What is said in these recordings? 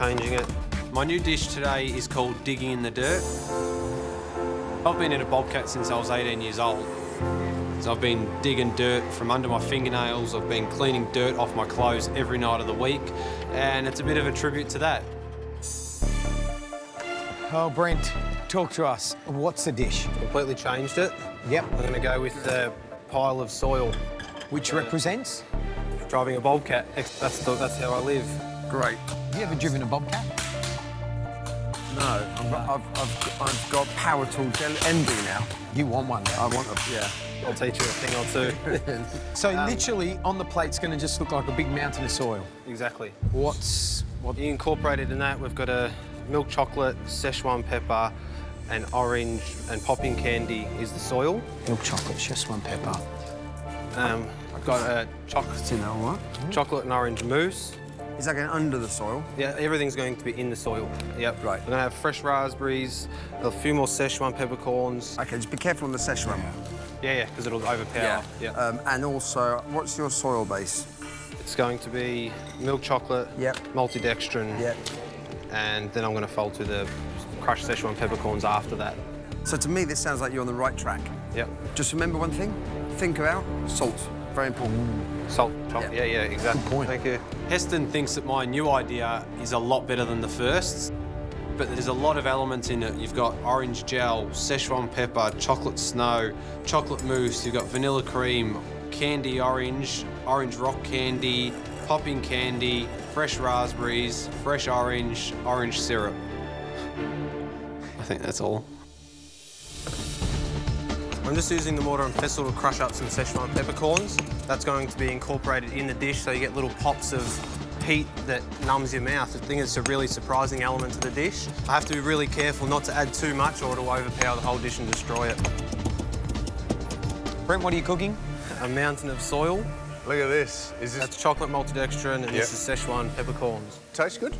changing it. My new dish today is called Digging in the Dirt. I've been in a bobcat since I was 18 years old. So I've been digging dirt from under my fingernails, I've been cleaning dirt off my clothes every night of the week, and it's a bit of a tribute to that. Oh, Brent, talk to us. What's the dish? Completely changed it. Yep. I'm going to go with the pile of soil. Which represents? Driving a bobcat. That's how I live. Great. Have you ever driven a bobcat? No, I've got power tools envy now. You want one? I want a, yeah. I'll teach you a thing or two. So literally on the plate's going to just look like a big mountain of soil. Exactly. What? Incorporated in that, we've got a milk chocolate, Szechuan pepper, and orange and popping candy is the soil. Milk chocolate, Szechuan pepper. I've got a chocolate, You know what? chocolate and orange mousse. Is that going under the soil? Yeah, everything's going to be in the soil. Yep. Right. We're going to have fresh raspberries, a few more Szechuan peppercorns. OK, just be careful on the Szechuan. Yeah, because it'll overpower. Yeah. And also, what's your soil base? It's going to be milk chocolate, Yep. multidextrin, Yep. and then I'm going to fold to the crushed Szechuan peppercorns after that. So to me, this sounds like you're on the right track. Yep. Just remember one thing, think about salt. Very important. Salt, chocolate. Yeah. Yeah, exactly. Good point. Thank you. Heston thinks that my new idea is a lot better than the first, but there's a lot of elements in it. You've got orange gel, Szechuan pepper, chocolate snow, chocolate mousse, you've got vanilla cream, candy orange, orange rock candy, popping candy, fresh raspberries, fresh orange, orange syrup. I think that's all. I'm just using the mortar and pestle to crush up some Szechuan peppercorns. That's going to be incorporated in the dish, so you get little pops of heat that numbs your mouth. I think it's a really surprising element to the dish. I have to be really careful not to add too much or it'll overpower the whole dish and destroy it. Brent, what are you cooking? A mountain of soil. Look at this. Is this That's chocolate maltodextrin and this is Szechuan peppercorns. tastes good?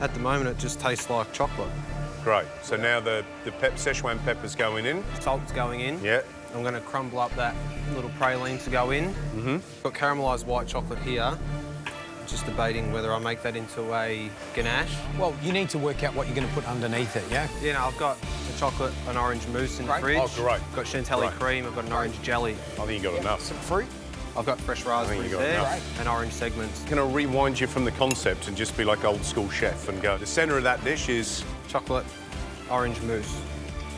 At the moment, it just tastes like chocolate. Great. So now the Szechuan pepper's going in. Salt's going in. Yeah. I'm going to crumble up that little praline to go in. Got caramelised white chocolate here. Just debating whether I make that into a ganache. Well, you need to work out what you're going to put underneath it, yeah? You know, I've got a chocolate and orange mousse in the Great. fridge. Oh, great. I've got chantilly Great. cream. I've got an orange jelly. I think you got enough. Some fruit. I've got fresh raspberries got there enough. and orange segments. Can I rewind you from the concept and just be like old school chef and go, the centre of that dish is... Chocolate, orange mousse.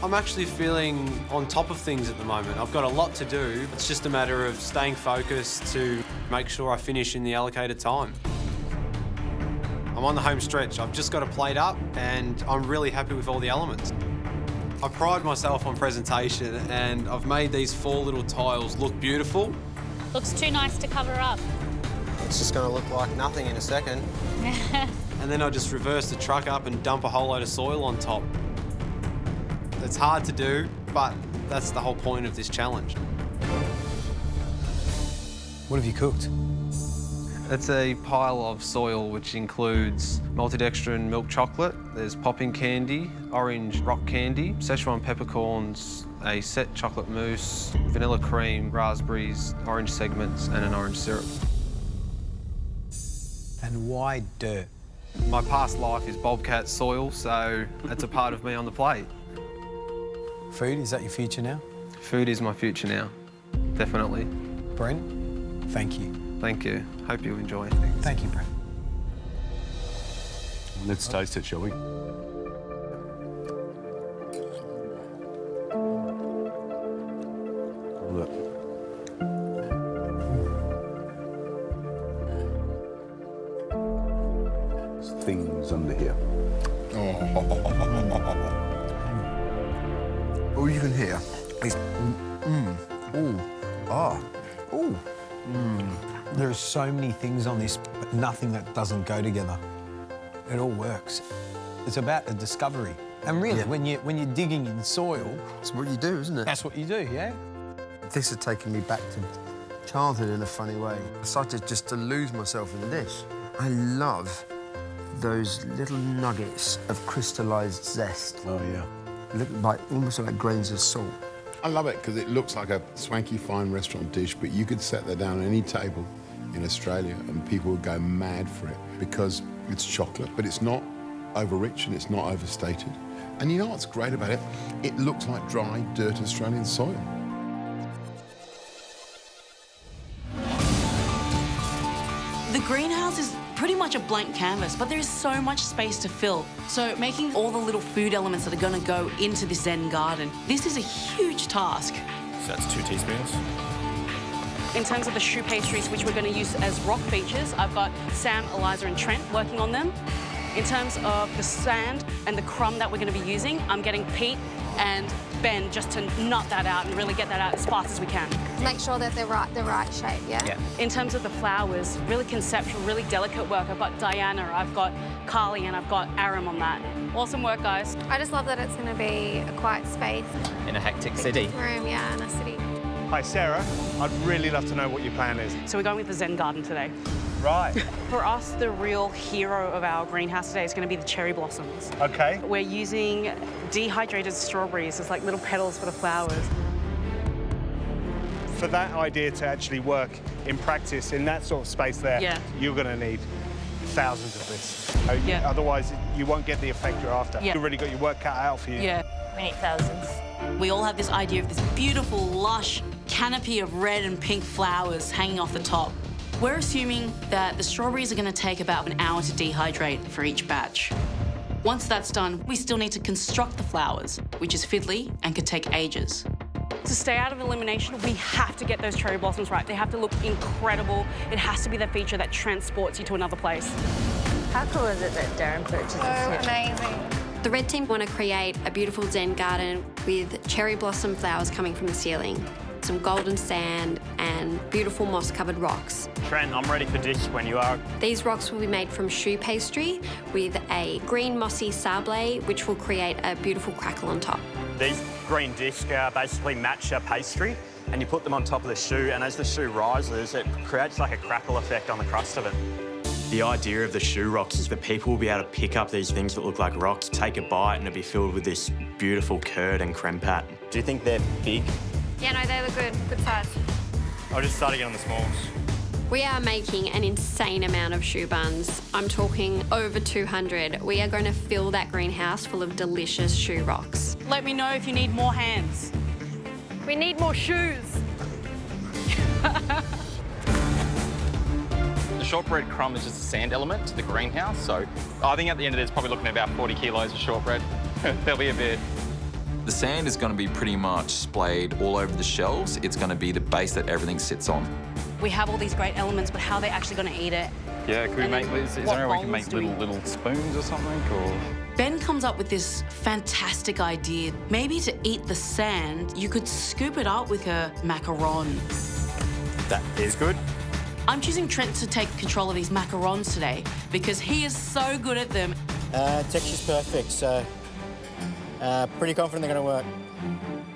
I'm actually feeling on top of things at the moment. I've got a lot to do. It's just a matter of staying focused to make sure I finish in the allocated time. I'm on the home stretch. I've just got a plate up and I'm really happy with all the elements. I pride myself on presentation and I've made these 4 little tiles look beautiful. Looks too nice to cover up. It's just going to look like nothing in a second. And then I just reverse the truck up and dump a whole load of soil on top. It's hard to do, but that's the whole point of this challenge. What have you cooked? It's a pile of soil which includes maltodextrin milk chocolate, there's popping candy, orange rock candy, Szechuan peppercorns, a set chocolate mousse, vanilla cream, raspberries, orange segments and an orange syrup. And why dirt? My past life is bobcat soil, so that's a part of me on the plate. Food, is that your future now? Food is my future now, definitely. Brent, thank you. Thank you. Hope you enjoy. Thank you, Brent. Let's taste it, shall we? Look. There's things under here. All you can hear is ooh, ah, ooh. There are so many things on this, but nothing that doesn't go together. It all works. It's about a discovery. And really, when you're digging in soil, That's what you do, isn't it? that's what you do, yeah? This has taken me back to childhood in a funny way. I started just to lose myself in the dish. I love those little nuggets of crystallised zest. Oh, yeah. Look like, almost like grains of salt. I love it because it looks like a swanky, fine restaurant dish, but you could set that down on any table in Australia and people would go mad for it because it's chocolate, but it's not over-rich and it's not overstated. And you know what's great about it? It looks like dry, dirty Australian soil. The greenhouse is pretty much a blank canvas, but there is so much space to fill. So making all the little food elements that are going to go into this Zen garden, this is a huge task. So that's 2 teaspoons. In terms of the choux pastries, which we're going to use as rock features, I've got Sam, Eliza and Trent working on them. In terms of the sand and the crumb that we're going to be using, I'm getting Pete and Ben just to nut that out and really get that out as fast as we can. Make sure that they're the right shape, yeah? In terms of the flowers, really conceptual, really delicate work. I've got Diana, I've got Carly, and I've got Aram on that. Awesome work, guys. I just love that it's going to be a quiet space. In a hectic city. Room, yeah, in a city. Hi, Sarah. I'd really love to know what your plan is. So we're going with the Zen garden today. Right. For us, the real hero of our greenhouse today is going to be the cherry blossoms. OK. We're using dehydrated strawberries as like little petals for the flowers. For that idea to actually work in practice in that sort of space there, you're going to need thousands of this. Otherwise, you won't get the effect you're after. You've really got your work cut out for you. Yeah. We need thousands. We all have this idea of this beautiful, lush canopy of red and pink flowers hanging off the top. We're assuming that the strawberries are going to take about an hour to dehydrate for each batch. Once that's done, we still need to construct the flowers, which is fiddly and could take ages. To stay out of elimination, we have to get those cherry blossoms right. They have to look incredible. It has to be the feature that transports you to another place. How cool is it that Darren purchased So amazing. The red team want to create a beautiful Zen garden with cherry blossom flowers coming from the ceiling, some golden sand and beautiful moss-covered rocks. Trent, I'm ready for dish when you are. These rocks will be made from choux pastry with a green mossy sablé, which will create a beautiful crackle on top. These green discs basically match your pastry, and you put them on top of the choux, and as the choux rises, it creates like a crackle effect on the crust of it. The idea of the choux rocks is that people will be able to pick up these things that look like rocks, take a bite, and it'll be filled with this beautiful curd and creme pat. Do you think they're big? Yeah, no, they look good. Good size. I'll just start again on the smalls. We are making an insane amount of choux buns. I'm talking over 200. We are going to fill that greenhouse full of delicious choux rocks. Let me know if you need more hands. We need more shoes. The shortbread crumb is just a sand element to the greenhouse, so I think at the end of it, it's probably looking at about 40 kilos of shortbread. There'll be a bit. The sand is going to be pretty much splayed all over the shelves. It's going to be the base that everything sits on. We have all these great elements, but how are they actually going to eat it? Yeah, could we make, is there any way we can make little spoons or something, or? Ben comes up with this fantastic idea. Maybe to eat the sand, you could scoop it up with a macaron. That is good. I'm choosing Trent to take control of these macarons today because he is so good at them. Texture's perfect, so pretty confident they're going to work.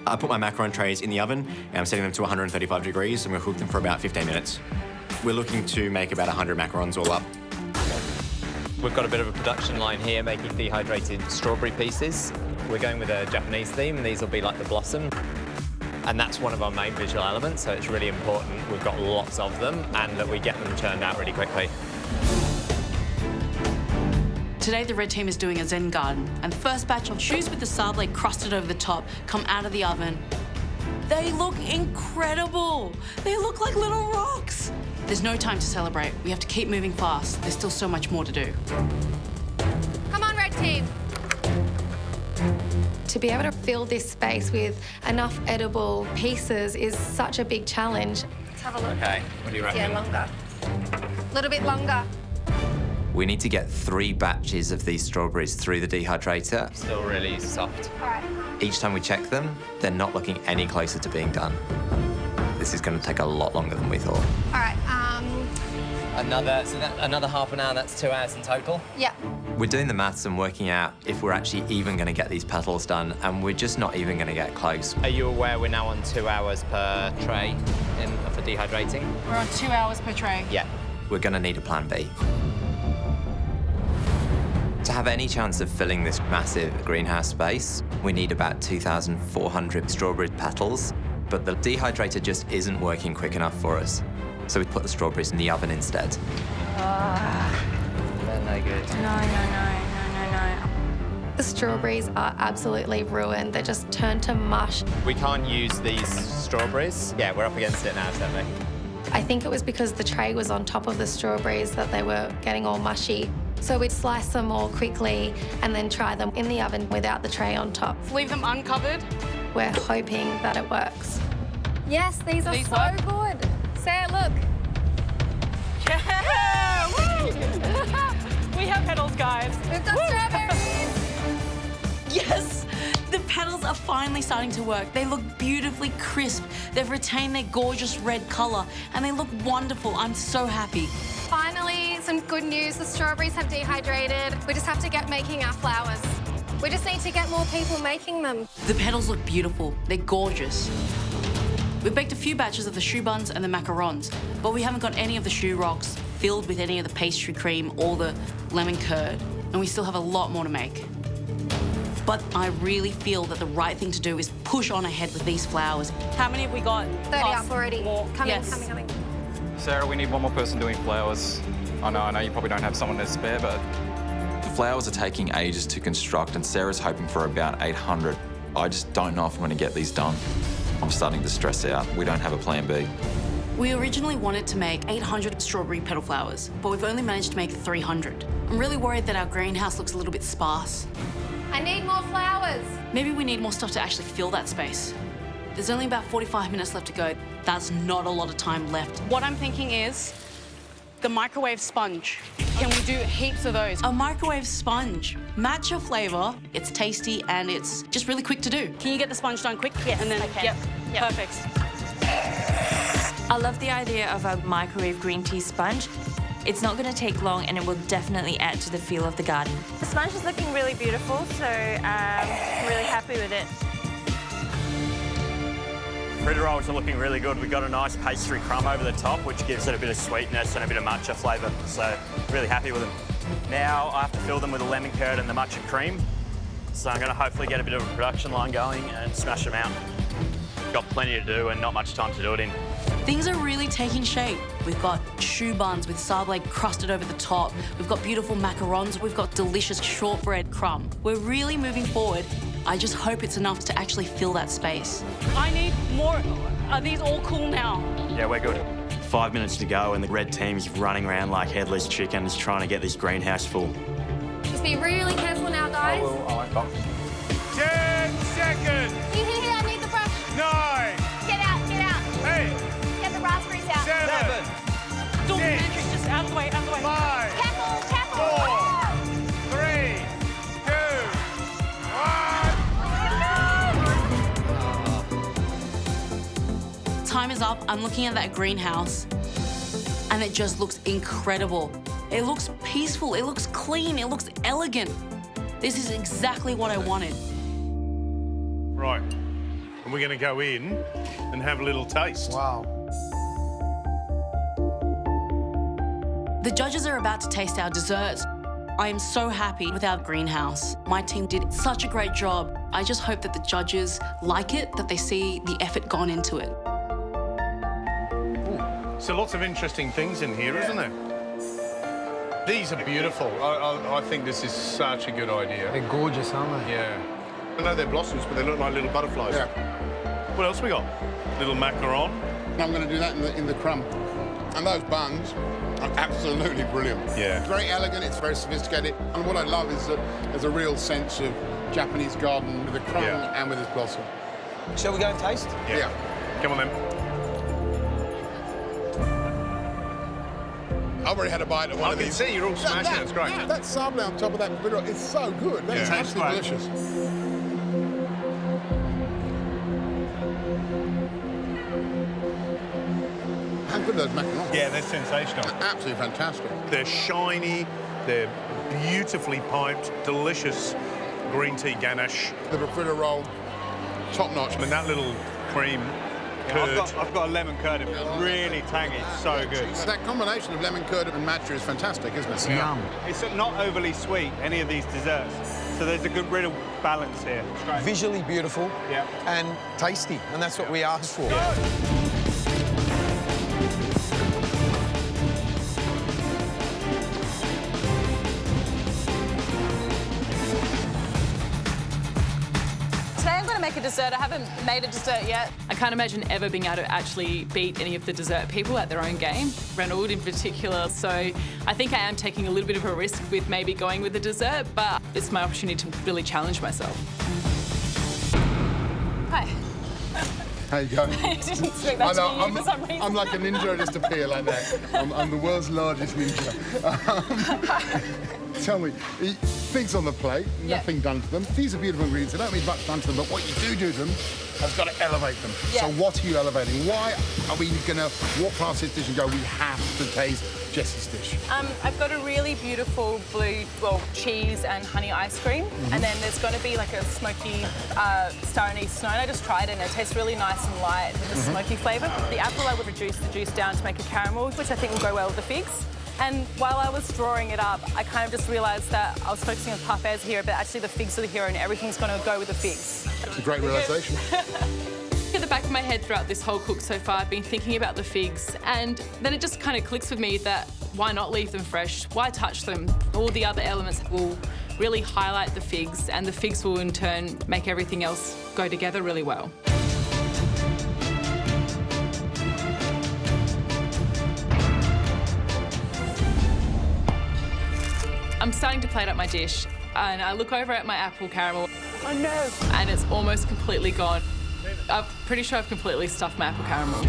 I put my macaron trays in the oven and I'm setting them to 135 degrees. I'm going to cook them for about 15 minutes. We're looking to make about 100 macarons all up. We've got a bit of a production line here making dehydrated strawberry pieces. We're going with a Japanese theme, and these will be like the blossom. And that's one of our main visual elements, so it's really important we've got lots of them and that we get them churned out really quickly. Today, the red team is doing a Zen garden, and the first batch of choux with the sablé crusted over the top come out of the oven. They look incredible. They look like little rocks. There's no time to celebrate. We have to keep moving fast. There's still so much more to do. Come on, red team. To be able to fill this space with enough edible pieces is such a big challenge. Let's have a look. Okay, what do you reckon? Yeah, longer. A little bit longer. We need to get 3 batches of these strawberries through the dehydrator. Still really soft. All right. Each time we check them, they're not looking any closer to being done. This is going to take a lot longer than we thought. All right, Another half an hour, that's 2 hours in total? Yeah. We're doing the maths and working out if we're actually even going to get these petals done, and we're just not even going to get close. Are you aware we're now on 2 hours per tray for dehydrating? We're on 2 hours per tray. Yeah. We're going to need a plan B. To have any chance of filling this massive greenhouse space, we need about 2,400 strawberry petals, but the dehydrator just isn't working quick enough for us. So we put the strawberries in the oven instead. They're no good. No. The strawberries are absolutely ruined. They're just turned to mush. We can't use these strawberries. Yeah, we're up against it now, sadly. I think it was because the tray was on top of the strawberries that they were getting all mushy. So we'd slice them all quickly and then try them in the oven without the tray on top. Leave them uncovered. We're hoping that it works. Yes, these are so good. Sarah, look. Yeah! Woo! We have petals, guys. We've got strawberries. Yes! The petals are finally starting to work. They look beautifully crisp. They've retained their gorgeous red colour and they look wonderful. I'm so happy. Finally, some good news. The strawberries have dehydrated. We just have to get making our flowers. We just need to get more people making them. The petals look beautiful. They're gorgeous. We've baked a few batches of the choux buns and the macarons, but we haven't got any of the choux rocks filled with any of the pastry cream or the lemon curd, and we still have a lot more to make. But I really feel that the right thing to do is push on ahead with these flowers. How many have we got? 30 up already. More. Coming, Yes. coming. Sarah, we need one more person doing flowers. I know you probably don't have someone to spare, but... The flowers are taking ages to construct and Sarah's hoping for about 800. I just don't know if I'm going to get these done. I'm starting to stress out. We don't have a plan B. We originally wanted to make 800 strawberry petal flowers, but we've only managed to make 300. I'm really worried that our greenhouse looks a little bit sparse. I need more flowers. Maybe we need more stuff to actually fill that space. There's only about 45 minutes left to go. That's not a lot of time left. What I'm thinking is the microwave sponge. Can we do heaps of those? A microwave sponge. Matcha flavour. It's tasty and it's just really quick to do. Can you get the sponge done quick? Yes, and then, I can. Yep, Yep. perfect. I love the idea of a microwave green tea sponge. It's not going to take long and it will definitely add to the feel of the garden. The sponge is looking really beautiful, so I'm really happy with it. Fritter rolls are looking really good. We've got a nice pastry crumb over the top, which gives it a bit of sweetness and a bit of matcha flavour. So, really happy with them. Now I have to fill them with the lemon curd and the matcha cream. So I'm going to hopefully get a bit of a production line going and smash them out. Got plenty to do and not much time to do it in. Things are really taking shape. We've got choux buns with sablé crusted over the top. We've got beautiful macarons. We've got delicious shortbread crumb. We're really moving forward. I just hope it's enough to actually fill that space. I need more. Are these all cool now? Yeah, we're good. 5 minutes to go and the red team's running around like headless chickens trying to get this greenhouse full. Just be really careful now, guys. I won't. 10 seconds. Here, I need the brush. 9. Get out. 8. Get the raspberries out. 7. Don't Matrix, just out of the way, out of the way. 5. Careful. 4. 3. 2. 1. Time is up. I'm looking at that greenhouse and it just looks incredible. It looks peaceful, it looks clean, it looks elegant. This is exactly what I wanted. Right. And we're going to go in and have a little taste. Wow. The judges are about to taste our desserts. I am so happy with our greenhouse. My team did such a great job. I just hope that the judges like it, that they see the effort gone into it. So lots of interesting things in here, isn't there? These are beautiful. I think this is such a good idea. They're gorgeous, aren't they? Yeah. I know they're blossoms, but they look like little butterflies. Yeah. What else we got? Little macaron. I'm going to do that in the crumb. And those buns are absolutely brilliant. Yeah. It's very elegant, it's very sophisticated. And what I love is that there's a real sense of Japanese garden with the crumb and with this blossom. Shall we go and taste? Yeah. Come on then. I've already had a bite of one of these. I can see you're all smashing it, it's great. That sablé on top of that bitter, it's so good. That's absolutely delicious. How good are those macarons? Yeah, they're sensational. They're absolutely fantastic. They're shiny, they're beautifully piped, delicious green tea ganache. The fritter roll, top notch. And that little cream curd. I've got a lemon curd. It's really tangy. It's so good. That combination of lemon curd and matcha is fantastic, isn't it? Yum. It's not overly sweet, any of these desserts. So there's a good real balance here. It's great. Visually beautiful and tasty, and that's what we asked for. I'm going to make a dessert. I haven't made a dessert yet. I can't imagine ever being able to actually beat any of the dessert people at their own game, Reynolds in particular. So I think I am taking a little bit of a risk with maybe going with the dessert, but it's my opportunity to really challenge myself. Hi. How you going? I didn't expect that to be you for some reason. I'm like a ninja, I just appear like that. I'm the world's largest ninja. Tell me, figs on the plate, nothing done to them. These are beautiful ingredients. They don't need much done to them, but what you do to them has got to elevate them. Yeah. So what are you elevating? Why are we going to walk past this dish and go, we have to taste Jessie's dish? I've got a really beautiful blue, cheese and honey ice cream. And then there's going to be like a smoky star anise snow. And I just tried it and it tastes really nice and light with a smoky flavour. The apple, I would reduce the juice down to make a caramel, which I think will go well with the figs. And while I was drawing it up, I kind of just realised that I was focusing on parfaits here, but actually the figs are the hero and everything's going to go with the figs. It's a great realisation. At the back of my head throughout this whole cook so far, I've been thinking about the figs, and then it just kind of clicks with me that why not leave them fresh? Why touch them? All the other elements will really highlight the figs, and the figs will in turn make everything else go together really well. I'm starting to plate up my dish, and I look over at my apple caramel. Oh no! And it's almost completely gone. I'm pretty sure I've completely stuffed my apple caramel.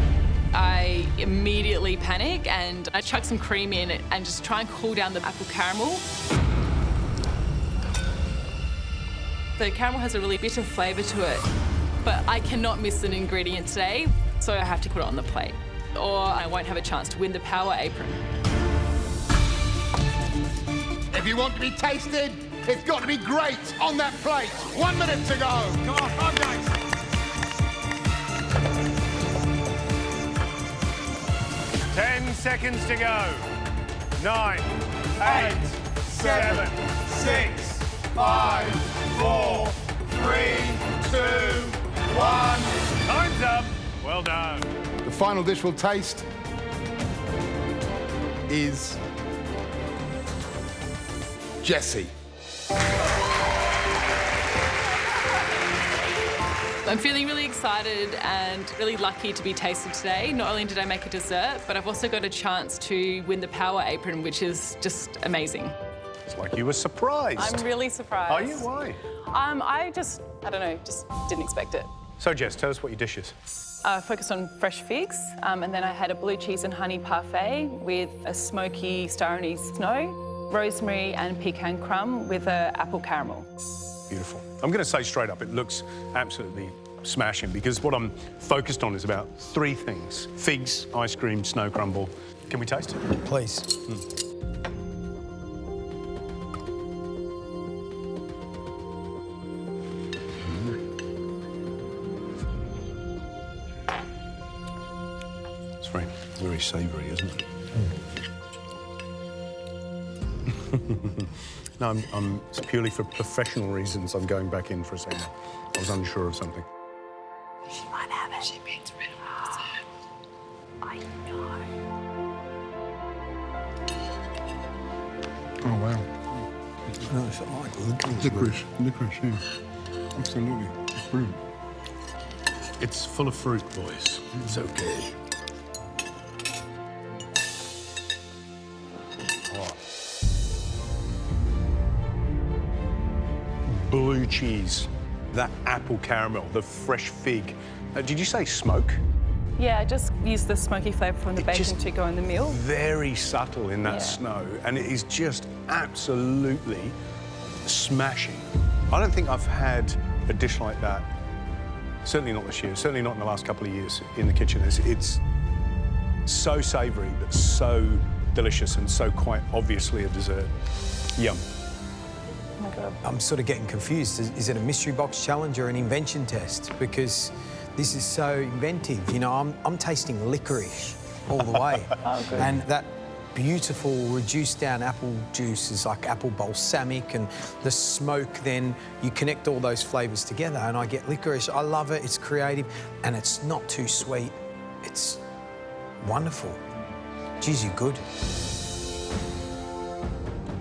I immediately panic and I chuck some cream in and just try and cool down the apple caramel. The caramel has a really bitter flavour to it, but I cannot miss an ingredient today, so I have to put it on the plate, or I won't have a chance to win the power apron. If you want to be tasted, it's got to be great on that plate. 1 minute to go. Come on, 5 guys. Ten seconds to go. 9, 8, 7, 6, 5, 4, 3, 2, 1. Time's up. Well done. The final dish we'll taste is Jessie. I'm feeling really excited and really lucky to be tasted today. Not only did I make a dessert, but I've also got a chance to win the power apron, which is just amazing. It's like you were surprised. I'm really surprised. Are you? Why? I don't know, just didn't expect it. So, Jess, tell us what your dish is. I focused on fresh figs, and then I had a blue cheese and honey parfait with a smoky star anise snow, rosemary and pecan crumb with an apple caramel. Beautiful. I'm going to say straight up, it looks absolutely smashing because what I'm focused on is about 3 things. Figs, ice cream, snow crumble. Can we taste it? Please. It's very savoury, isn't it? No, it's purely for professional reasons. I'm going back in for a second. I was unsure of something. She might have it. She means rid of dessert. I know. Oh, wow. No, it's like Licorice, yeah. Absolutely. It's brilliant. It's full of fruit, boys. It's okay. Blue cheese, that apple caramel, the fresh fig. Did you say smoke? Yeah, I just used the smoky flavour from the bacon to go in the meal. Very subtle in that snow, and it is just absolutely smashing. I don't think I've had a dish like that, certainly not this year, certainly not in the last couple of years in the kitchen. It's so savoury, but so delicious and so quite obviously a dessert. Yum. Oh my God. I'm sort of getting confused. Is it a mystery box challenge or an invention test? Because this is so inventive. You know, I'm tasting licorice all the way. Oh, good. And that beautiful reduced down apple juice is like apple balsamic, and the smoke, then you connect all those flavours together and I get licorice. I love it, it's creative, and it's not too sweet. It's wonderful. Geez, you're good.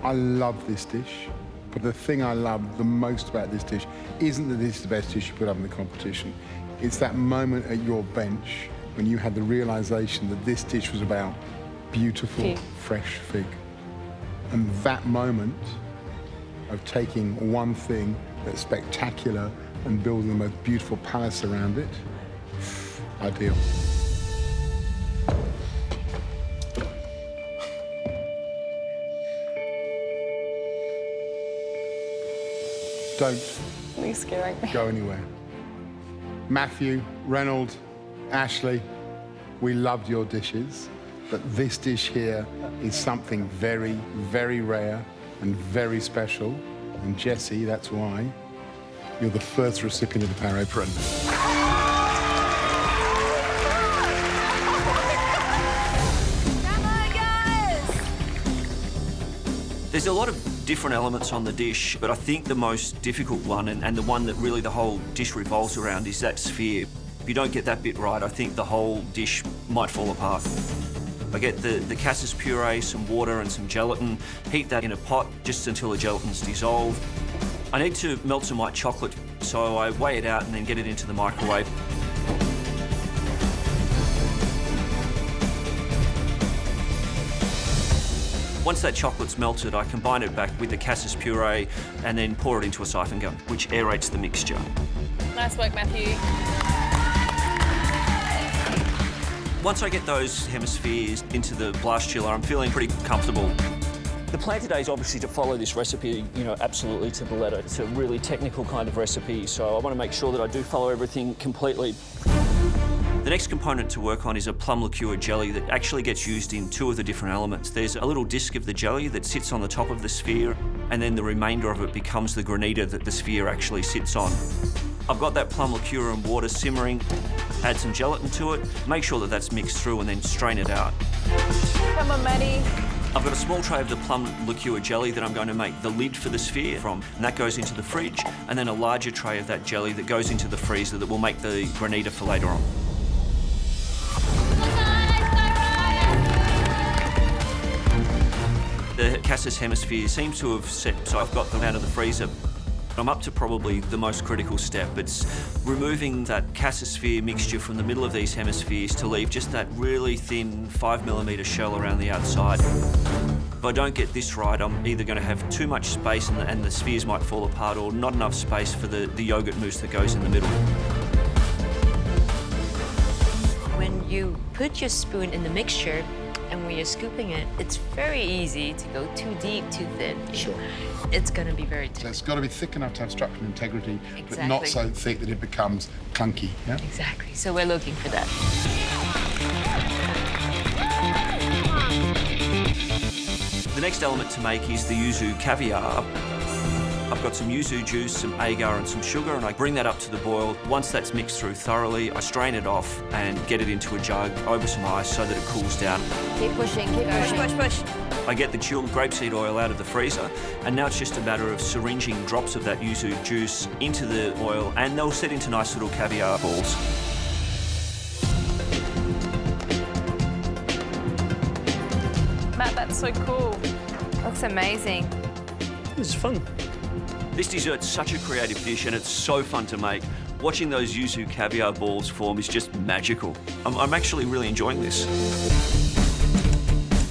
I love this dish. But the thing I love the most about this dish isn't that this is the best dish you put up in the competition. It's that moment at your bench when you had the realisation that this dish was about beautiful, fresh fig. And that moment of taking one thing that's spectacular and building the most beautiful palace around it, ideal. Don't go anywhere. Matthew, Reynolds, Ashley, we loved your dishes, but this dish here is something very, very rare and very special. And Jessie, that's why you're the first recipient of the Power Apron. There's a lot of different elements on the dish, but I think the most difficult one, and the one that really the whole dish revolves around, is that sphere. If you don't get that bit right, I think the whole dish might fall apart. I get the Cassis puree, some water and some gelatin, heat that in a pot just until the gelatin's dissolved. I need to melt some white chocolate, so I weigh it out and then get it into the microwave. Once that chocolate's melted, I combine it back with the Cassis puree and then pour it into a siphon gun, which aerates the mixture. Nice work, Matthew. Once I get those hemispheres into the blast chiller, I'm feeling pretty comfortable. The plan today is obviously to follow this recipe, absolutely to the letter. It's a really technical kind of recipe, so I want to make sure that I do follow everything completely. The next component to work on is a plum liqueur jelly that actually gets used in two of the different elements. There's a little disc of the jelly that sits on the top of the sphere, and then the remainder of it becomes the granita that the sphere actually sits on. I've got that plum liqueur and water simmering, add some gelatin to it, make sure that that's mixed through and then strain it out. Come on, Maddie. I've got a small tray of the plum liqueur jelly that I'm going to make the lid for the sphere from, and that goes into the fridge, and then a larger tray of that jelly that goes into the freezer that will make the granita for later on. The Cassis hemisphere seems to have set, so I've got them out of the freezer. I'm up to probably the most critical step. It's removing that Cassis sphere mixture from the middle of these hemispheres to leave just that really thin 5mm shell around the outside. If I don't get this right, I'm either going to have too much space and the spheres might fall apart, or not enough space for the yogurt mousse that goes in the middle. When you put your spoon in the mixture, and when you're scooping it, it's very easy to go too deep, too thin. Sure. It's going to be very thick. So it's got to be thick enough to have structural integrity, Exactly. but not so thick that it becomes clunky. Yeah? Exactly. So we're looking for that. The next element to make is the yuzu caviar. I've got some yuzu juice, some agar and some sugar, and I bring that up to the boil. Once that's mixed through thoroughly, I strain it off and get it into a jug over some ice so that it cools down. Keep pushing, keep pushing. Push, push, push. I get the chilled grapeseed oil out of the freezer, and now it's just a matter of syringing drops of that yuzu juice into the oil, and they'll set into nice little caviar balls. Matt, that's so cool. Looks amazing. This is fun. This dessert's such a creative dish and it's so fun to make. Watching those yuzu caviar balls form is just magical. I'm actually really enjoying this.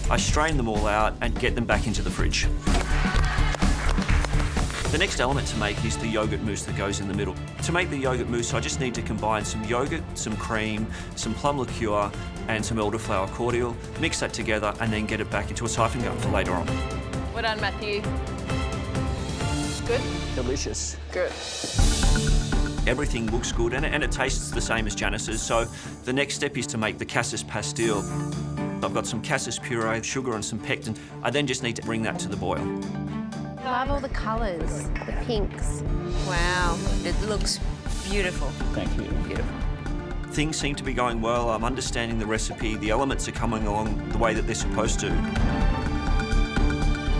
I strain them all out and get them back into the fridge. The next element to make is the yogurt mousse that goes in the middle. To make the yogurt mousse, I just need to combine some yogurt, some cream, some plum liqueur and some elderflower cordial, mix that together and then get it back into a siphon gun for later on. Well done, Matthew. Good? Delicious. Good. Everything looks good and it tastes the same as Janice's, so the next step is to make the Cassis pastille. I've got some Cassis puree, sugar and some pectin. I then just need to bring that to the boil. I love all the colours, the pinks. Wow, it looks beautiful. Thank you. Beautiful. Things seem to be going well. I'm understanding the recipe. The elements are coming along the way that they're supposed to.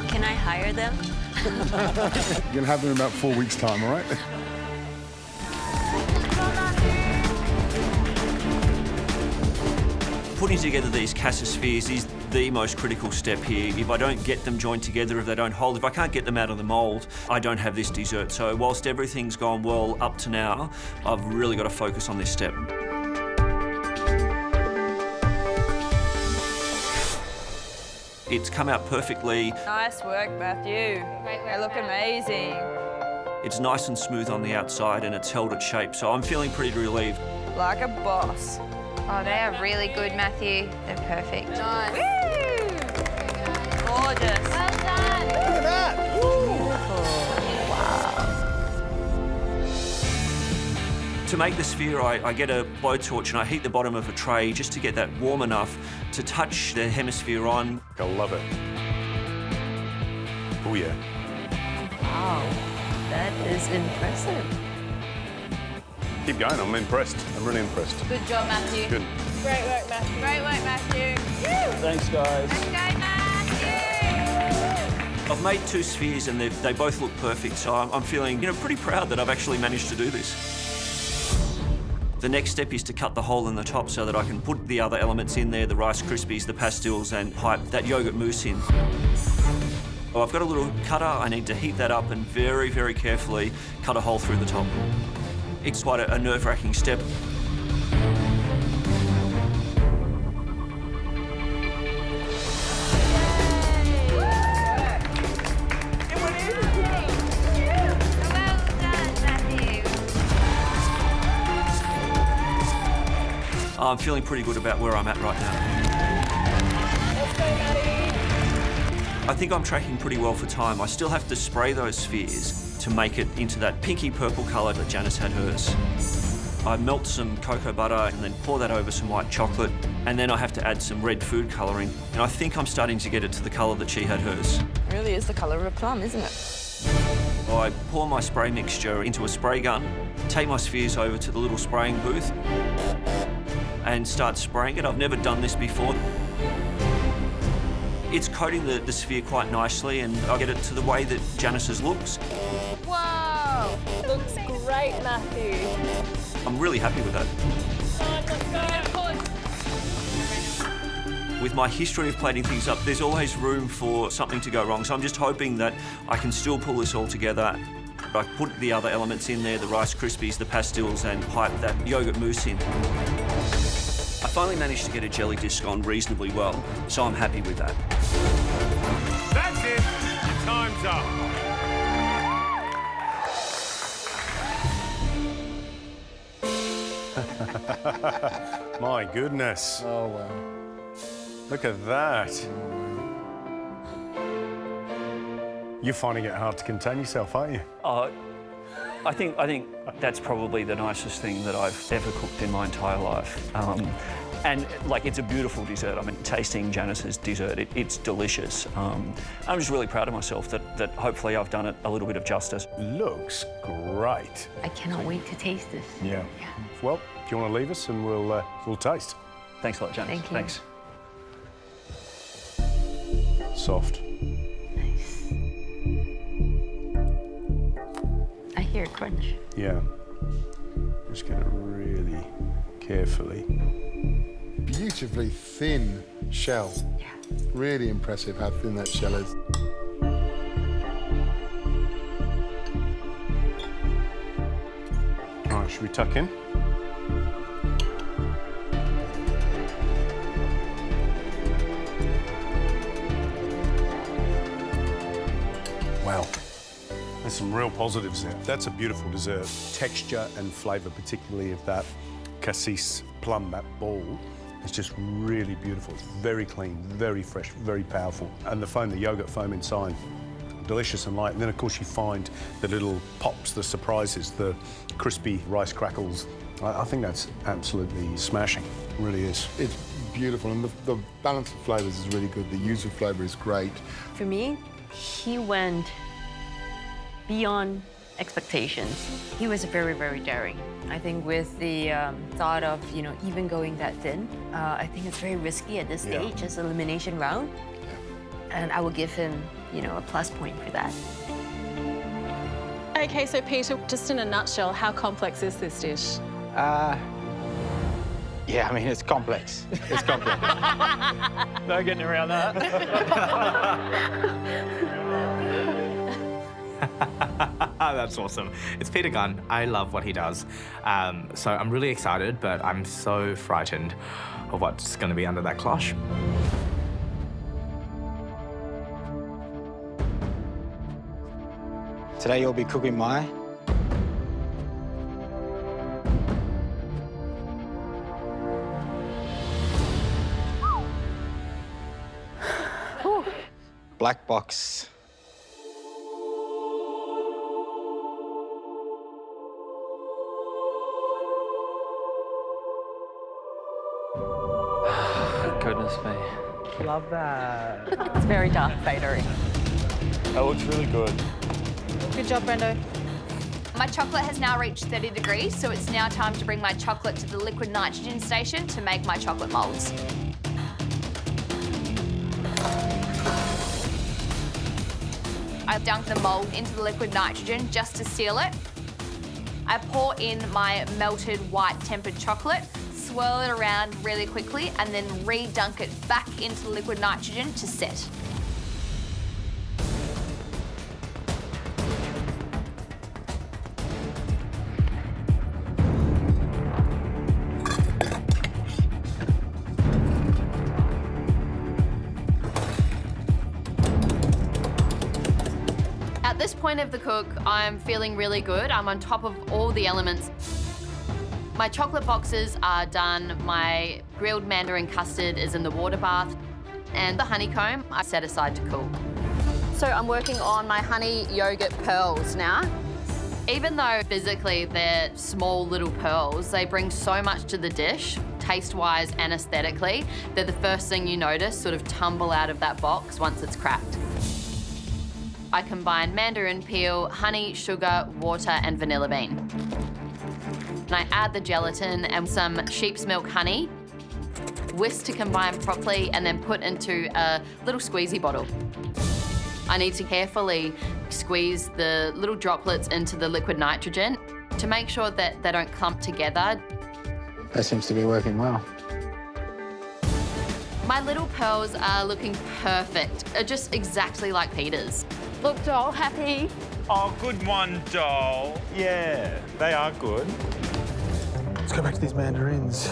Can I hire them? You're going to have them in about 4 weeks' time, all right? Putting together these Cassis spheres is the most critical step here. If I don't get them joined together, if they don't hold, if I can't get them out of the mould, I don't have this dessert. So whilst everything's gone well up to now, I've really got to focus on this step. It's come out perfectly. Nice work, Matthew. They look amazing. It's nice and smooth on the outside and it's held its shape, so I'm feeling pretty relieved. Like a boss. Oh, they are really good, Matthew. They're perfect. Nice. Woo! Gorgeous. Well done. Look at that. Wow. To make the sphere, I get a blowtorch and I heat the bottom of a tray just to get that warm enough to touch the hemisphere on. I love it. Oh, yeah. Wow, that is impressive. Keep going, I'm impressed. I'm really impressed. Good job, Matthew. Good. Great work, Matthew. Great work, Matthew. Thanks, guys. Let's go, Matthew. I've made 2 spheres and they both look perfect, so I'm feeling, pretty proud that I've actually managed to do this. The next step is to cut the hole in the top so that I can put the other elements in there, the Rice Krispies, the pastilles, and pipe that yogurt mousse in. I've got a little cutter, I need to heat that up and very, very carefully cut a hole through the top. It's quite a nerve-wracking step. I'm feeling pretty good about where I'm at right now. Let's go, Maddie. I think I'm tracking pretty well for time. I still have to spray those spheres to make it into that pinky purple colour that Janice had hers. I melt some cocoa butter and then pour that over some white chocolate, and then I have to add some red food colouring. And I think I'm starting to get it to the colour that she had hers. It really is the colour of a plum, isn't it? I pour my spray mixture into a spray gun, take my spheres over to the little spraying booth, and start spraying it. I've never done this before. It's coating the sphere quite nicely and I get it to the way that Janice's looks. Wow! Looks great, Matthew. I'm really happy with that. With my history of plating things up, there's always room for something to go wrong, so I'm just hoping that I can still pull this all together. I put the other elements in there, the Rice Krispies, the pastilles, and pipe that yogurt mousse in. I finally managed to get a jelly disc on reasonably well, so I'm happy with that. That's it. Time's up. My goodness. Oh, wow. Look at that. You're finding it hard to contain yourself, aren't you? I think that's probably the nicest thing that I've ever cooked in my entire life. And it's a beautiful dessert. I mean, tasting Janice's dessert, it's delicious. I'm just really proud of myself that hopefully I've done it a little bit of justice. Looks great. I cannot wait to taste this. Yeah. Well, do you want to leave us and we'll taste? Thanks a lot, Janice. Thank you. Thanks. Soft. Nice. I hear a crunch. Yeah. Just get it really carefully. Beautifully thin shell. Yeah. Really impressive how thin that shell is. All right, should we tuck in? Wow. There's some real positives there. That's a beautiful dessert. Texture and flavour, particularly of that Cassis plum, that ball, is just really beautiful. It's very clean, very fresh, very powerful. And the foam, the yogurt foam inside, delicious and light. And then, of course, you find the little pops, the surprises, the crispy rice crackles. I think that's absolutely smashing. It really is. It's beautiful, and the balance of flavours is really good. The use of flavour is great. For me, he went beyond expectations. He was very, very daring. I think with the thought of, even going that thin, I think it's very risky at this stage, as elimination round. Yeah. And I will give him, a plus point for that. Okay, so Peter, just in a nutshell, how complex is this dish? Yeah, I mean, it's complex. It's complex. No getting around that. That's awesome. It's Peter Gunn. I love what he does. So I'm really excited, but I'm so frightened of what's going to be under that cloche. Today you'll be cooking my black box. Goodness me. Love that. It's very Darth Vader-y. That looks really good. Good job, Brendo. My chocolate has now reached 30 degrees, so it's now time to bring my chocolate to the liquid nitrogen station to make my chocolate moulds. I dunk the mould into the liquid nitrogen just to seal it. I pour in my melted white tempered chocolate, swirl it around really quickly, and then re-dunk it back into the liquid nitrogen to set. At this point of the cook, I'm feeling really good. I'm on top of all the elements. My chocolate boxes are done, my grilled mandarin custard is in the water bath, and the honeycomb I set aside to cool. So I'm working on my honey yogurt pearls now. Even though physically they're small little pearls, they bring so much to the dish, taste-wise and aesthetically. They're the first thing you notice sort of tumble out of that box once it's cracked. I combine mandarin peel, honey, sugar, water, and vanilla bean. And I add the gelatin and some sheep's milk honey, whisk to combine properly, and then put into a little squeezy bottle. I need to carefully squeeze the little droplets into the liquid nitrogen to make sure that they don't clump together. That seems to be working well. My little pearls are looking perfect, just exactly like Peter's. Look, doll, happy? Oh, good one, doll. Yeah, they are good. Let's go back to these mandarins.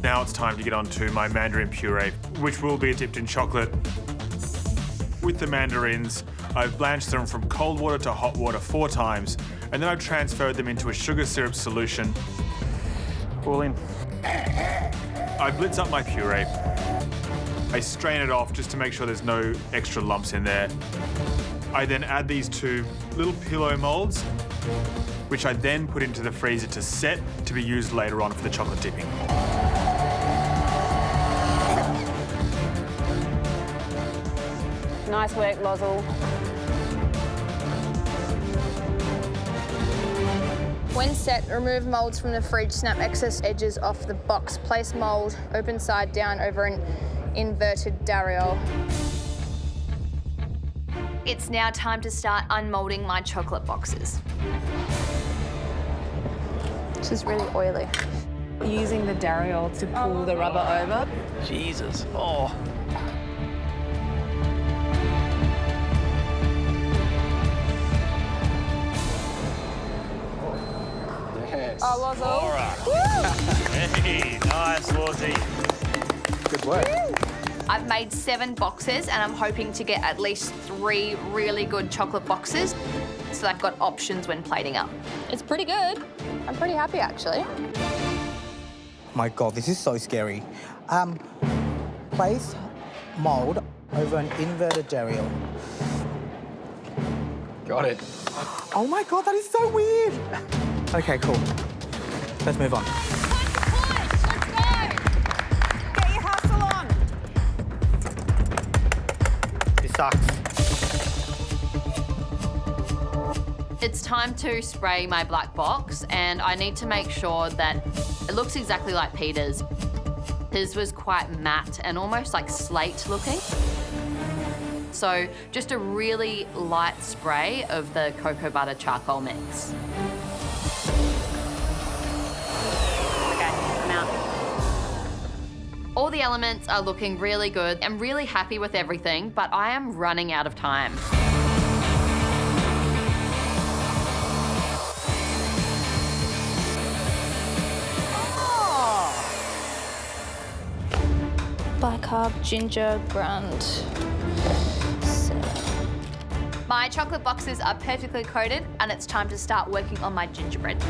Now it's time to get on to my mandarin puree, which will be dipped in chocolate. With the mandarins, I've blanched them from cold water to hot water 4 times, and then I've transferred them into a sugar syrup solution. All in. I blitz up my puree. I strain it off just to make sure there's no extra lumps in there. I then add these 2 little pillow molds, which I then put into the freezer to set to be used later on for the chocolate dipping. Nice work, Lozzle. When set, remove moulds from the fridge, snap excess edges off the box, place mould open side down over an inverted dariole. It's now time to start unmoulding my chocolate boxes. This is really oily. Using the dariole to pull the rubber over. Jesus. Oh. Yes. Oh, Lozzle. All right. Hey, nice, Lozzie. Good work. I've made 7 boxes and I'm hoping to get at least 3 really good chocolate boxes so I've got options when plating up. It's pretty good. I'm pretty happy, actually. My God, this is so scary. Place mould over an inverted dariole. Got it. Oh my God, that is so weird. Okay, cool. Let's move on. Sucks. It's time to spray my black box and I need to make sure that it looks exactly like Peter's. His was quite matte and almost like slate looking. So just a really light spray of the cocoa butter charcoal mix. Okay, I'm out. elements are looking really good. I'm really happy with everything, but I am running out of time. Bicarb, ginger, grand. My chocolate boxes are perfectly coated and it's time to start working on my gingerbread.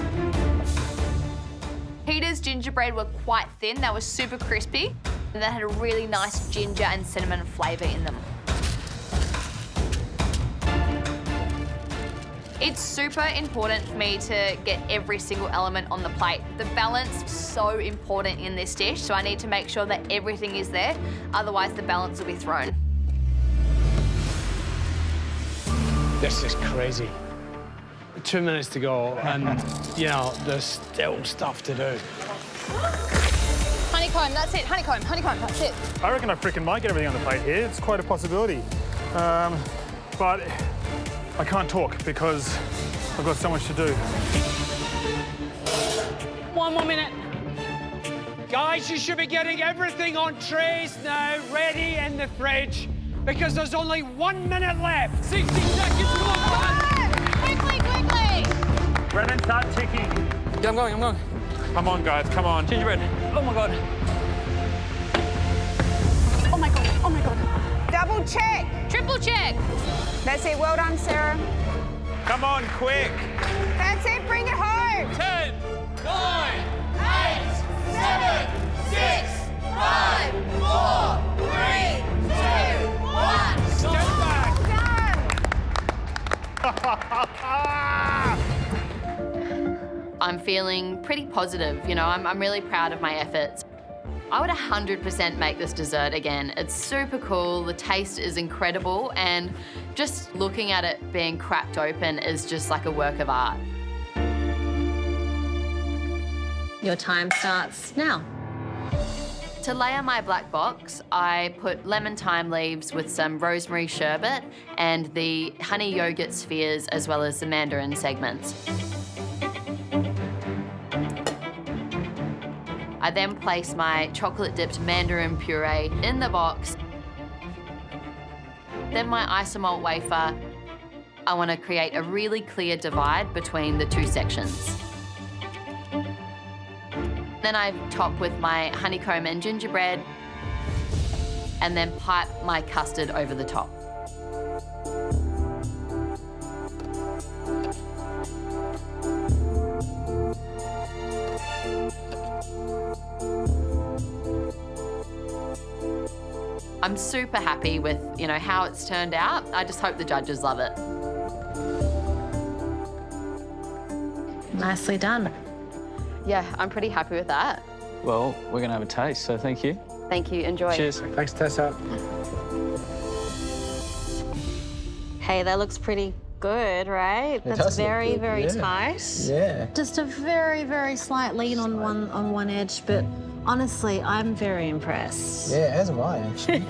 Peter's gingerbread were quite thin, they were super crispy, and they had a really nice ginger and cinnamon flavour in them. It's super important for me to get every single element on the plate. The balance is so important in this dish, so I need to make sure that everything is there, otherwise the balance will be thrown. This is crazy. 2 minutes to go, and, you know, there's still stuff to do. Honeycomb, that's it. Honeycomb, honeycomb, that's it. I reckon I freaking might get everything on the plate here. It's quite a possibility. But I can't talk because I've got so much to do. 1 more minute. Guys, you should be getting everything on trays now, ready in the fridge, because there's only 1 minute left. 60 seconds, come on, Quickly, quickly! Brennan, start ticking. Yeah, I'm going. Come on, guys, come on. Gingerbread. Oh, my God. Oh my God, oh my God. Double check. Triple check. That's it. Well done, Sarah. Come on, quick. That's it. Bring it home. 10, 9, 8, 7, 6, 5, 4, 3, 2, 1. Step back. I'm feeling pretty positive, you know, I'm really proud of my efforts. I would 100% make this dessert again. It's super cool, the taste is incredible, and just looking at it being cracked open is just like a work of art. Your time starts now. To layer my black box, I put lemon thyme leaves with some rosemary sherbet and the honey yogurt spheres as well as the mandarin segments. I then place my chocolate-dipped mandarin puree in the box. Then my isomalt wafer. I want to create a really clear divide between the two sections. Then I top with my honeycomb and gingerbread, and then pipe my custard over the top. I'm super happy with, you know, how it's turned out. I just hope the judges love it. Nicely done. Yeah, I'm pretty happy with that. Well, we're going to have a taste, so thank you. Thank you, enjoy. Cheers. Thanks, Tessa. Hey, that looks pretty good, right? It That's does look very, good, very yeah. tight. Yeah. Just a very, very slight lean on one edge, but honestly, I'm very impressed. Yeah, as am I, actually.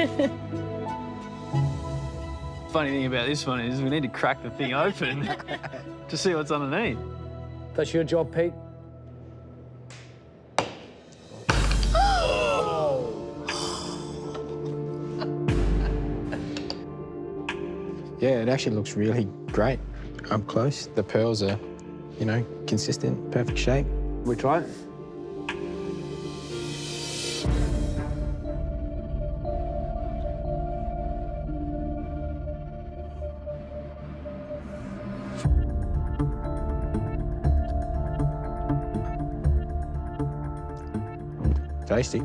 Funny thing about this one is we need to crack the thing open to see what's underneath. That's your job, Pete. Yeah, it actually looks really great up close. The pearls are, you know, consistent, perfect shape. We try it. Tasty.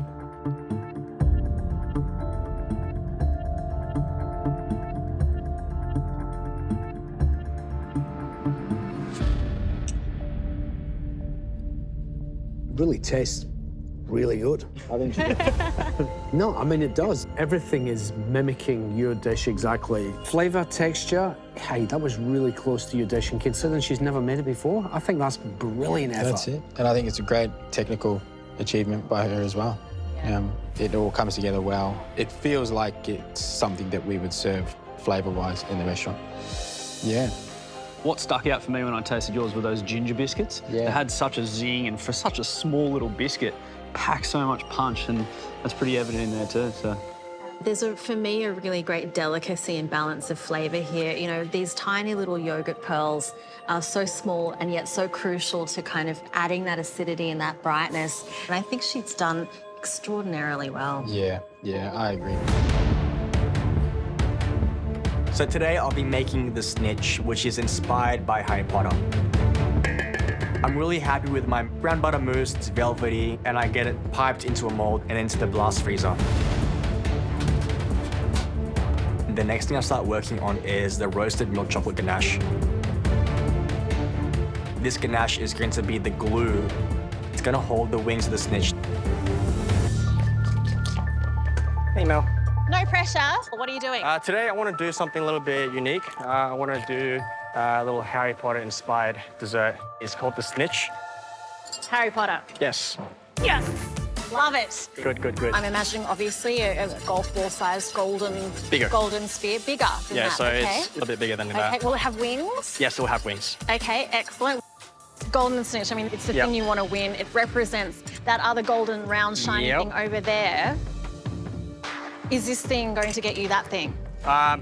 Really tastes really good. I think No, I mean, it does. Everything is mimicking your dish exactly. Flavour, texture, hey, that was really close to your dish. And considering she's never made it before, I think that's brilliant effort. That's it. And I think it's a great technical achievement by her as well. It all comes together well. It feels like it's something that we would serve flavour-wise in the restaurant. Yeah, What stuck out for me when I tasted yours were those ginger biscuits. Yeah. They had such a zing, and for such a small little biscuit, packed so much punch, and that's pretty evident in there too. So. There's, for me, a really great delicacy and balance of flavour here. You know, these tiny little yoghurt pearls are so small and yet so crucial to kind of adding that acidity and that brightness. And I think she's done extraordinarily well. Yeah, I agree. So today I'll be making the snitch, which is inspired by Harry Potter. I'm really happy with my brown butter mousse. It's velvety, and I get it piped into a mold and into the blast freezer. The next thing I start working on is the roasted milk chocolate ganache. This ganache is going to be the glue. It's going to hold the wings of the snitch. Hey, Mel. No pressure. What are you doing? Today I want to do something a little bit unique. I want to do a little Harry Potter inspired dessert. It's called the snitch. Harry Potter. Yes. Yes. Love it. Good, good, good. I'm imagining, obviously, a golf ball-sized golden sphere. Bigger than Yeah, that, so okay? it's a little bit bigger than Okay, that. will it have wings? Yes, it will have wings. Okay, excellent. Golden snitch, I mean, it's the Yep. thing you want to win. It represents that other golden, round, shiny Yep. thing over there. Is this thing going to get you that thing? If I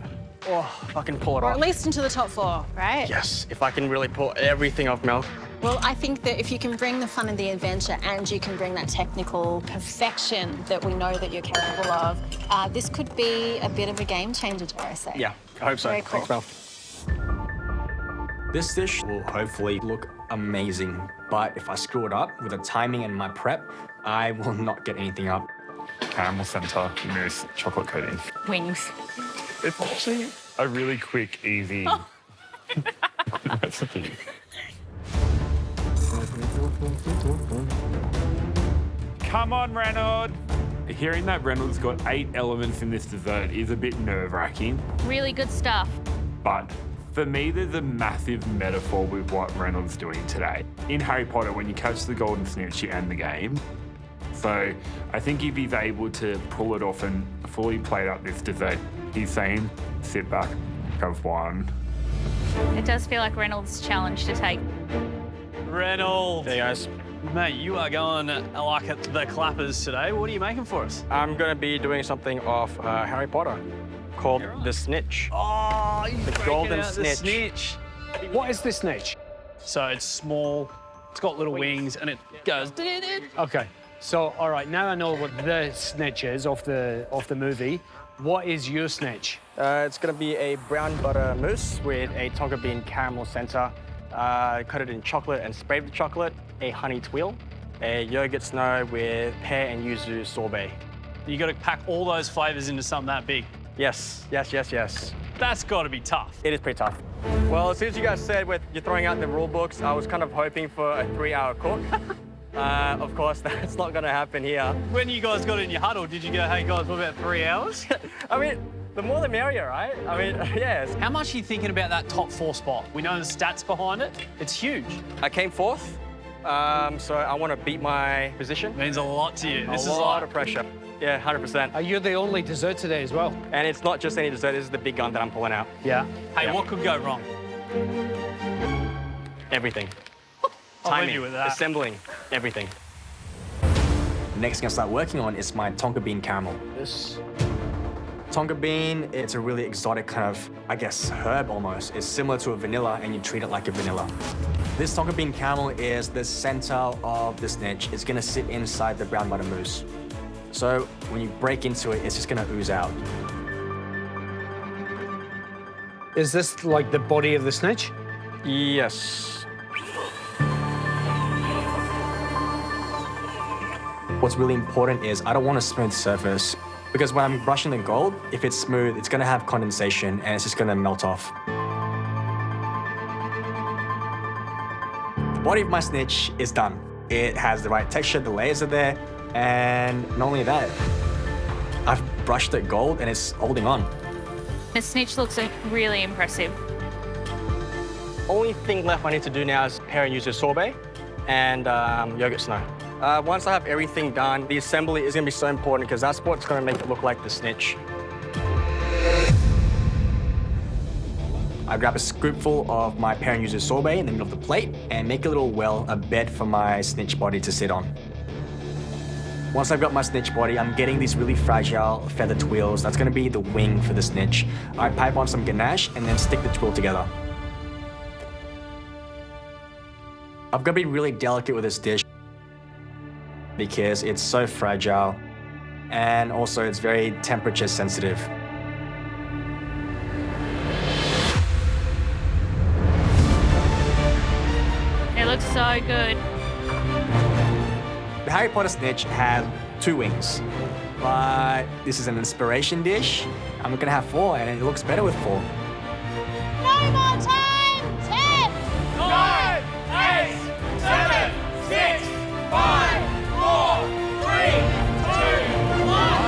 can pull it Or off. at least into the top four, right? Yes, if I can really pull everything off, Mel. Well, I think that if you can bring the fun and the adventure and you can bring that technical perfection that we know that you're capable of, this could be a bit of a game changer, dare I say. Yeah, I hope so. Very cool. Thanks, Mel. This dish will hopefully look amazing, but if I screw it up with the timing and my prep, I will not get anything up. Caramel centre, mousse, chocolate coating. Wings. It's actually a really quick, easy recipe. Come on, Reynolds. Hearing that Reynolds got 8 elements in this dessert is a bit nerve-wracking. Really good stuff. But for me, there's a massive metaphor with what Reynolds is doing today. In Harry Potter, when you catch the golden snitch, you end the game. So I think if he's able to pull it off and fully plate up this dessert, he's saying, sit back, have one. It does feel like Reynolds' challenge to take. Reynolds. Hey, guys. Mate, you are going like at the clappers today. What are you making for us? I'm going to be doing something off Harry Potter called the snitch. Oh, the golden out snitch. The snitch. What is the snitch? So it's small, it's got little wings, and it goes. Okay. So, all right, now I know what the snitch is off the movie. What is your snitch? It's going to be a brown butter mousse with a tonka bean caramel center, coated in chocolate and sprayed with chocolate, a honey twirl, a yogurt snow with pear and yuzu sorbet. You got to pack all those flavors into something that big. Yes, yes, yes, yes. That's got to be tough. It is pretty tough. Well, as soon as you guys said you're throwing out the rule books, I was kind of hoping for a 3-hour cook. Of course, that's not going to happen here. When you guys got in your huddle, did you go, hey guys, what about 3 hours? I mean, the more the merrier, right? I mean, yes. How much are you thinking about that top 4 spot? We know the stats behind it. It's huge. I came 4th, so I want to beat my position. Means a lot to you. This is a lot of pressure. Yeah, 100%. You're the only dessert today as well. And it's not just any dessert, this is the big gun that I'm pulling out. Yeah. Hey, Yeah. what could go wrong? Everything. I'll leave Timing, you with that. assembling, everything. The next thing I start working on is my tonka bean caramel. This. Tonka bean, it's a really exotic kind of, I guess, herb almost. It's similar to a vanilla and you treat it like a vanilla. This tonka bean caramel is the center of the snitch. It's gonna sit inside the brown butter mousse. So when you break into it, it's just gonna ooze out. Is this like the body of the snitch? Yes. What's really important is I don't want a smooth surface because when I'm brushing the gold, if it's smooth, it's gonna have condensation and it's just gonna melt off. The body of my snitch is done. It has the right texture, the layers are there, and not only that, I've brushed it gold and it's holding on. The snitch looks really impressive. Only thing left I need to do now is pear and yuzu sorbet and yogurt snow. Once I have everything done, the assembly is gonna be so important because that's what's gonna make it look like the snitch. I grab a scoopful of my parent user sorbet in the middle of the plate and make a little well, a bed for my snitch body to sit on. Once I've got my snitch body, I'm getting these really fragile feather twills. That's gonna be the wing for the snitch. I pipe on some ganache and then stick the twill together. I've got to be really delicate with this dish because it's so fragile and also it's very temperature sensitive. It looks so good. The Harry Potter snitch had 2 wings, but this is an inspiration dish. I'm gonna have 4 and it looks better with 4. No more time! 10! 9, 8, 7, 6, 5, 4, 3, 2, 1.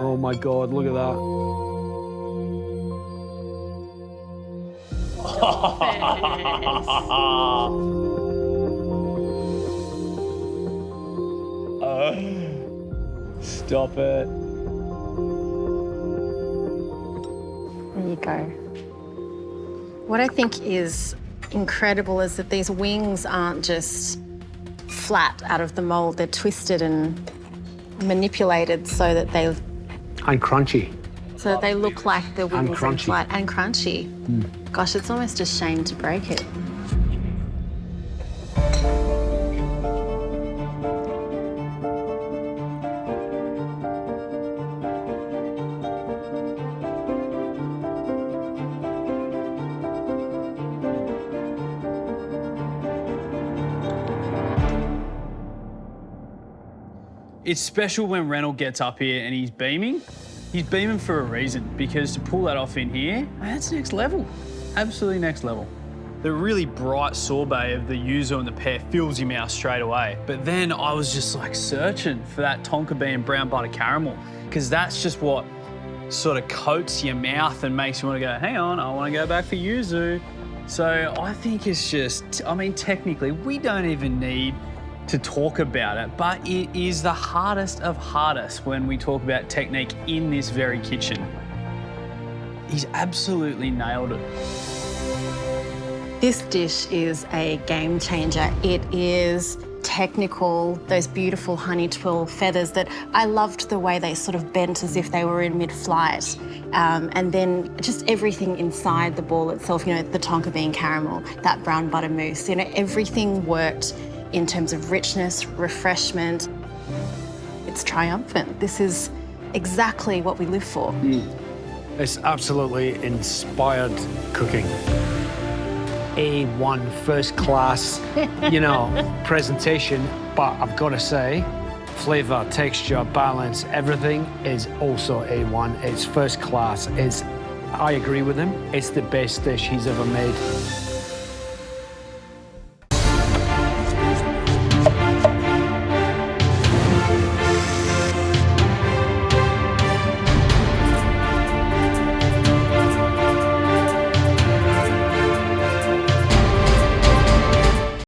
Oh my God, look at that. Stop it. There you go. What I think is incredible is that these wings aren't just flat out of the mold. They're twisted and manipulated so that they crunchy. look like the wings crunchy. in flight and crunchy. Gosh, it's almost a shame to break it. It's special when Reynolds gets up here and he's beaming. He's beaming for a reason, because to pull that off in here, man, that's next level. Absolutely next level. The really bright sorbet of the yuzu and the pear fills your mouth straight away. But then I was just like searching for that tonka bean brown butter caramel, because that's just what sort of coats your mouth and makes you want to go, hang on, I want to go back for yuzu. So I think it's just, I mean, technically, we don't even need to talk about it, but it is the hardest of hardest when we talk about technique in this very kitchen. He's absolutely nailed it. This dish is a game changer. It is technical, those beautiful honey twill feathers that I loved the way they sort of bent as if they were in mid-flight. And then just everything inside the ball itself, you know, the tonka bean caramel, that brown butter mousse, you know, everything worked in terms of richness, refreshment. It's triumphant. This is exactly what we live for. It's absolutely inspired cooking. A1 first class, you know, presentation, but I've got to say, flavor, texture, balance, everything is also A1. It's first class. I agree with him. It's the best dish he's ever made.